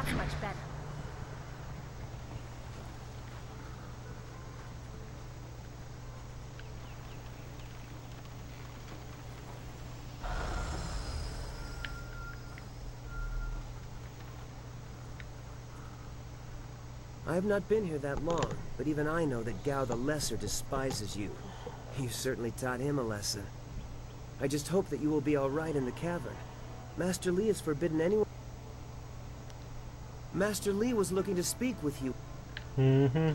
That's much better. I have not been here that long, but even I know that Gao the Lesser despises you. You certainly taught him a lesson. I just hope that you will be all right in the cavern. Master Li has forbidden anyone... Master Li was looking to speak with you. Mm-hmm.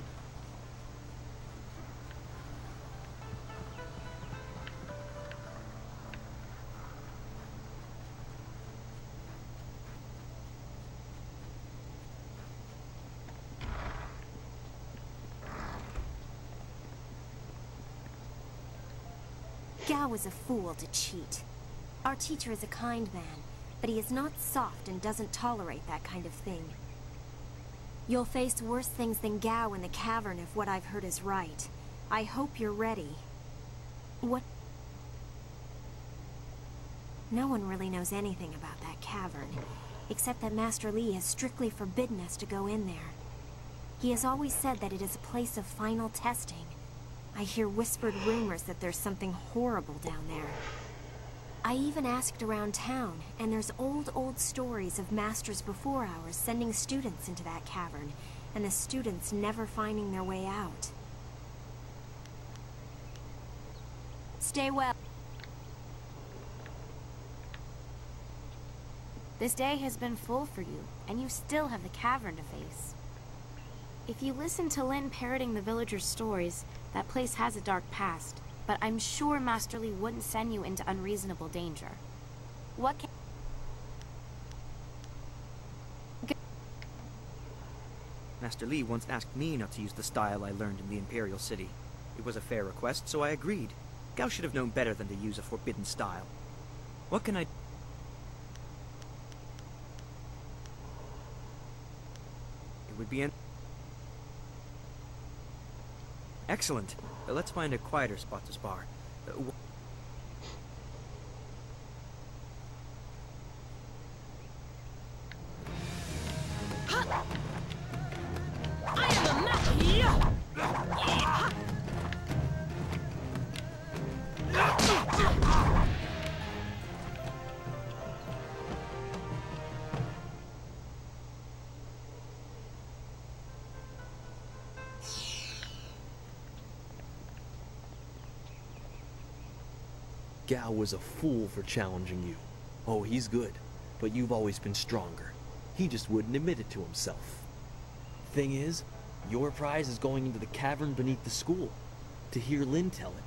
Gao is a fool to cheat. Our teacher is a kind man, but he is not soft and doesn't tolerate that kind of thing. You'll face worse things than Gao in the cavern if what I've heard is right. I hope you're ready. What? No one really knows anything about that cavern, except that Master Li has strictly forbidden us to go in there. He has always said that it is a place of final testing. I hear whispered rumors that there's something horrible down there. I even asked around town, and there's old stories of masters before ours sending students into that cavern, and the students never finding their way out. Stay well. This day has been full for you, and you still have the cavern to face. If you listen to Lin parroting the villagers' stories, that place has a dark past, but I'm sure Master Li wouldn't send you into unreasonable danger. What can... Master Li once asked me not to use the style I learned in the Imperial City. It was a fair request, so I agreed. Gao should have known better than to use a forbidden style. What can I... It would be an... Excellent. Let's find a quieter spot to spar. I am the Maki! Gao was a fool for challenging you. Oh, he's good, but you've always been stronger. He just wouldn't admit it to himself. Thing is, your prize is going into the cavern beneath the school. To hear Lin tell it,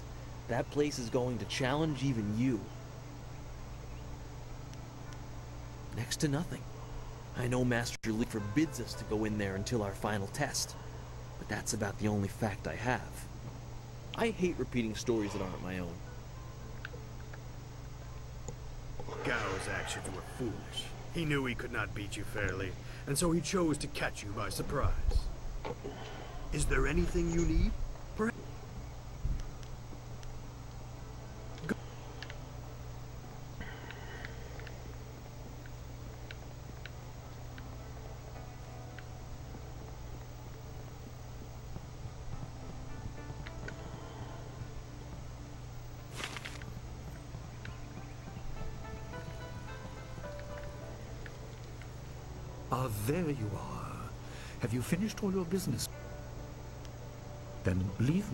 that place is going to challenge even you. Next to nothing. I know Master Li forbids us to go in there until our final test, but that's about the only fact I have. I hate repeating stories that aren't my own. Gao's actions were foolish. He knew he could not beat you fairly, and so he chose to catch you by surprise. Is there anything you need? Perhaps... Ah, there you are. Have you finished all your business? Then leave.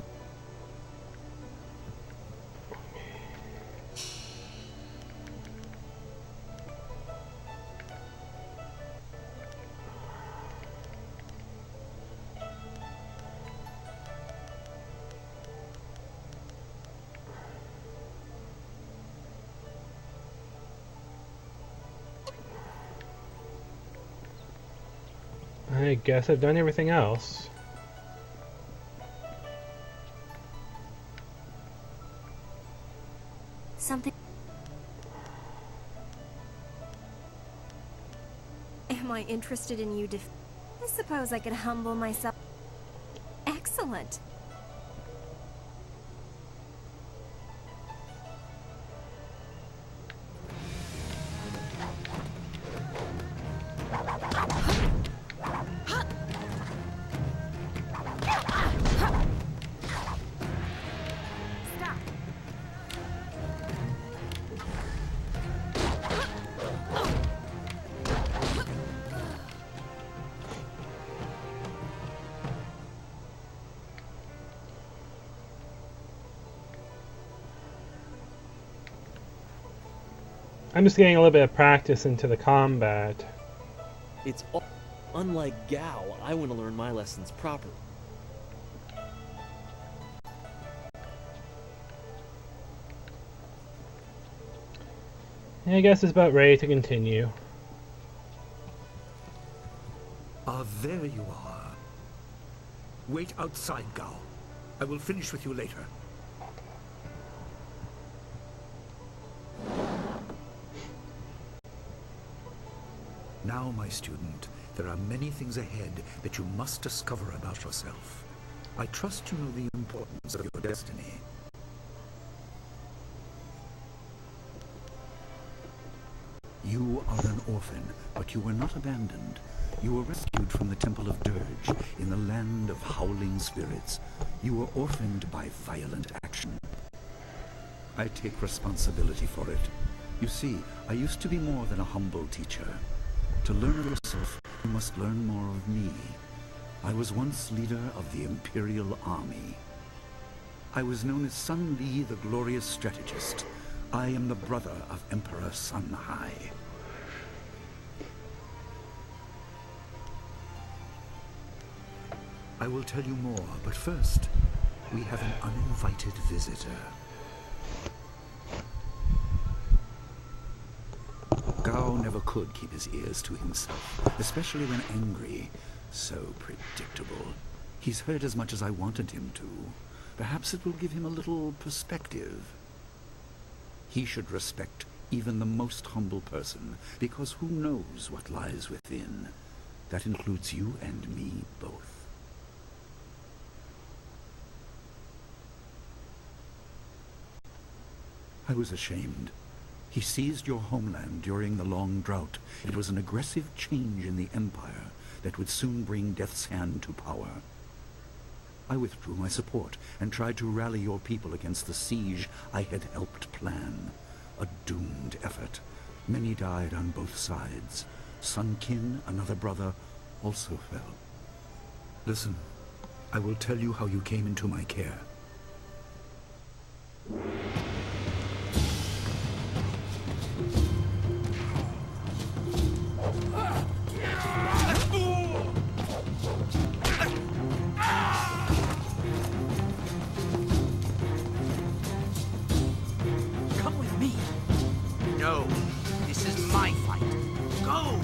I guess I've done everything else. Something... Am I interested in you I suppose I could humble myself. Excellent. I'm just getting a little bit of practice into the combat. It's all... Unlike Gao, I want to learn my lessons properly. I guess it's about ready to continue. Ah, there you are. Wait outside, Gao. I will finish with you later. Now, my student, there are many things ahead that you must discover about yourself. I trust you know the importance of your destiny. You are an orphan, but you were not abandoned. You were rescued from the Temple of Dirge in the land of howling spirits. You were orphaned by violent action. I take responsibility for it. You see, I used to be more than a humble teacher. To learn of yourself, you must learn more of me. I was once leader of the Imperial Army. I was known as Sun Li, the glorious strategist. I am the brother of Emperor Sun Hai. I will tell you more, but first, we have an uninvited visitor. Gao never could keep his ears to himself, especially when angry. So predictable. He's heard as much as I wanted him to. Perhaps it will give him a little perspective. He should respect even the most humble person, because who knows what lies within? That includes you and me both. I was ashamed. He seized your homeland during the long drought. It was an aggressive change in the Empire that would soon bring Death's Hand to power. I withdrew my support and tried to rally your people against the siege I had helped plan. A doomed effort. Many died on both sides. Sun Qin, another brother, also fell. Listen, I will tell you how you came into my care. Come with me. No, this is my fight. Go!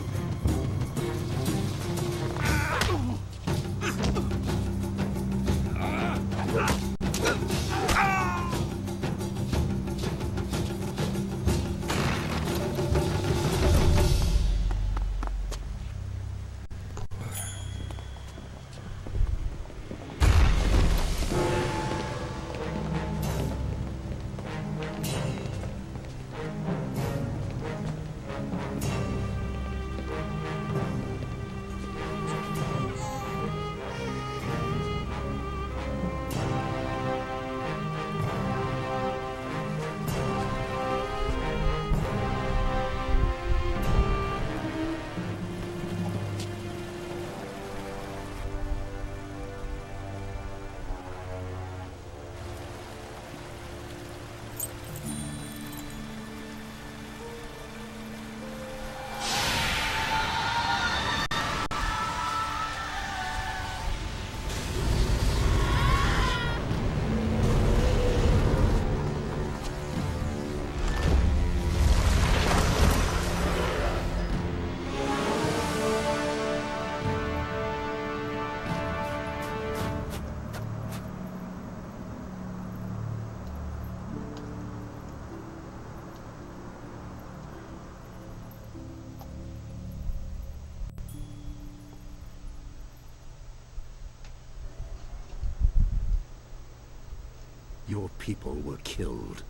Your people were killed.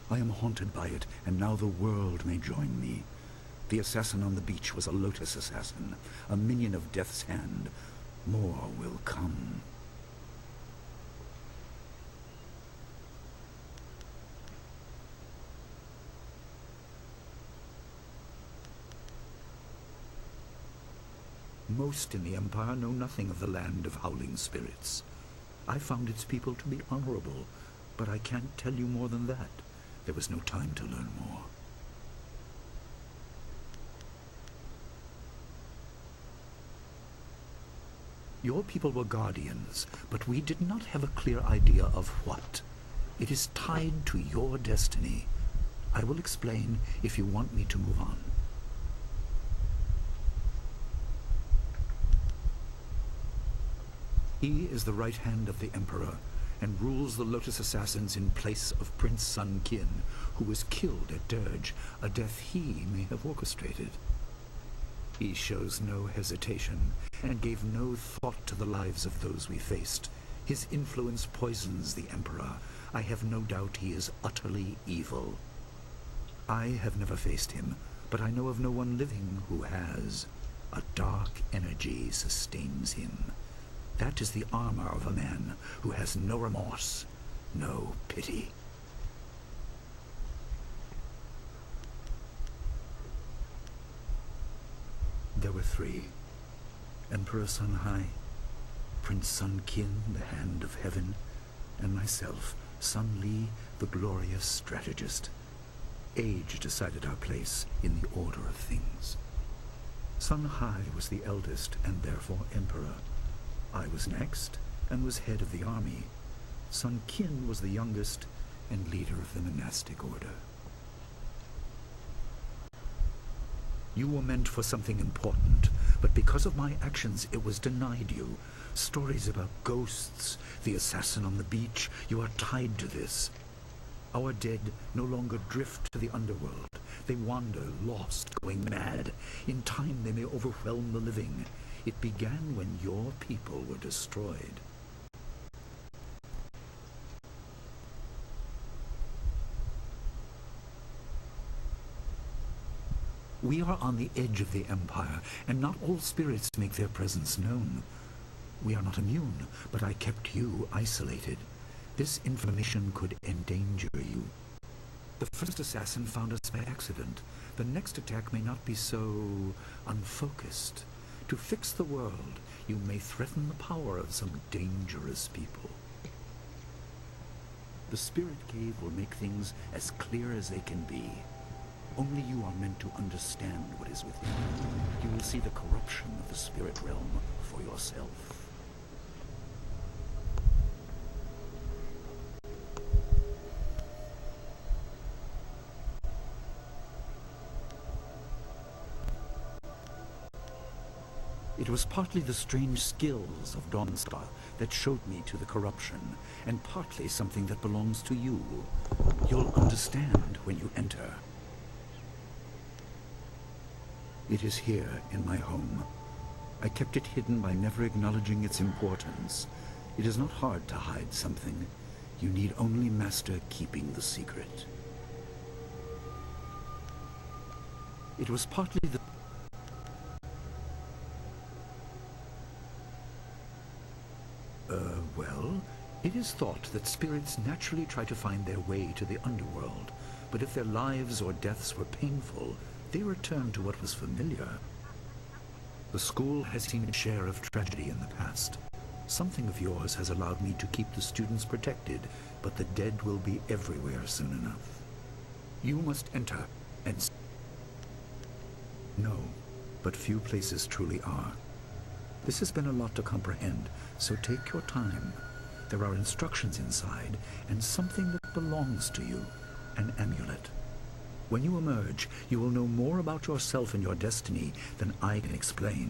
I am haunted by it, and now the world may join me. The assassin on the beach was a Lotus assassin, a minion of Death's Hand. More will come. Most in the Empire know nothing of the land of howling spirits. I found its people to be honorable, but I can't tell you more than that. There was no time to learn more. Your people were guardians, but we did not have a clear idea of what. It is tied to your destiny. I will explain if you want me to move on. He is the right hand of the Emperor, and rules the Lotus Assassins in place of Prince Sun Qin, who was killed at Dirge, a death he may have orchestrated. He shows no hesitation, and gave no thought to the lives of those we faced. His influence poisons the Emperor. I have no doubt he is utterly evil. I have never faced him, but I know of no one living who has. A dark energy sustains him. That is the armor of a man who has no remorse, no pity. There were three. Emperor Sun Hai, Prince Sun Qin, the Hand of Heaven, and myself, Sun Li, the glorious strategist. Age decided our place in the order of things. Sun Hai was the eldest and therefore emperor. I was next and was head of the army. Sun Qin was the youngest and leader of the monastic order. You were meant for something important, but because of my actions it was denied you. Stories about ghosts, the assassin on the beach, you are tied to this. Our dead no longer drift to the underworld. They wander, lost, going mad. In time they may overwhelm the living. It began when your people were destroyed. We are on the edge of the Empire, and not all spirits make their presence known. We are not immune, but I kept you isolated. This information could endanger you. The first assassin found us by accident. The next attack may not be so unfocused. To fix the world, you may threaten the power of some dangerous people. The Spirit Cave will make things as clear as they can be. Only you are meant to understand what is within. You will see the corruption of the spirit realm for yourself. It was partly the strange skills of Dawnstar that showed me to the corruption, and partly something that belongs to you. You'll understand when you enter. It is here in my home. I kept it hidden by never acknowledging its importance. It is not hard to hide something. You need only master keeping the secret. It was partly the... well, it is thought that spirits naturally try to find their way to the underworld, but if their lives or deaths were painful, they returned to what was familiar. The school has seen its share of tragedy in the past. Something of yours has allowed me to keep the students protected, but the dead will be everywhere soon enough. You must enter and... No, but few places truly are. This has been a lot to comprehend, so take your time. There are instructions inside, and something that belongs to you, an amulet. When you emerge, you will know more about yourself and your destiny than I can explain.